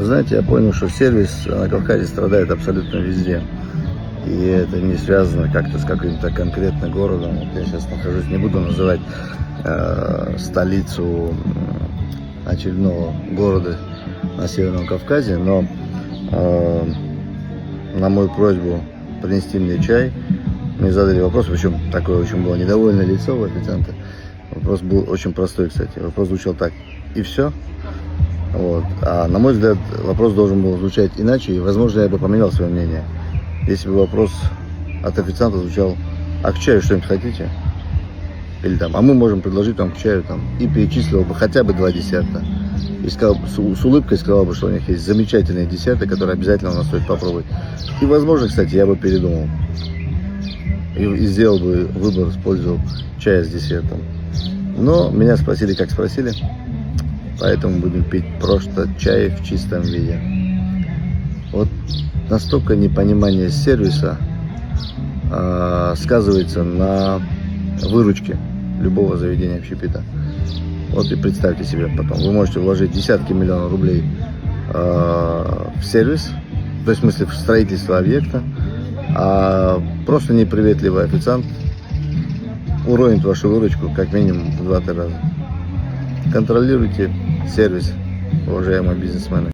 Знаете, я понял, что сервис на Кавказе страдает абсолютно везде. И это не связано как-то с каким-то конкретным городом. Вот я сейчас нахожусь, не буду называть столицу очередного города на Северном Кавказе, но на мою просьбу принести мне чай, мне задали вопрос, причем такое очень было недовольное лицо у официанта. Вопрос был очень простой, кстати. Вопрос звучал так: и все? Вот. А на мой взгляд, вопрос должен был звучать иначе, и, возможно, я бы поменял свое мнение. Если бы вопрос от официанта звучал: а к чаю что-нибудь хотите? Или там: а мы можем предложить вам к чаю, там, и перечислил бы хотя бы 2 десерта. И сказал, с улыбкой сказал бы, что у них есть замечательные десерты, которые обязательно у нас стоит попробовать. И, возможно, кстати, я бы передумал. И сделал бы выбор, использовал чай с десертом. Но меня спросили, как спросили. Поэтому будем пить просто чай в чистом виде. Вот настолько непонимание сервиса сказывается на выручке любого заведения общепита. Вот и представьте себе потом, вы можете вложить десятки миллионов рублей в сервис, то есть в смысле в строительство объекта, а просто неприветливый официант уронит вашу выручку как минимум в 2-3 раза. Контролируйте сервис, уважаемые бизнесмены.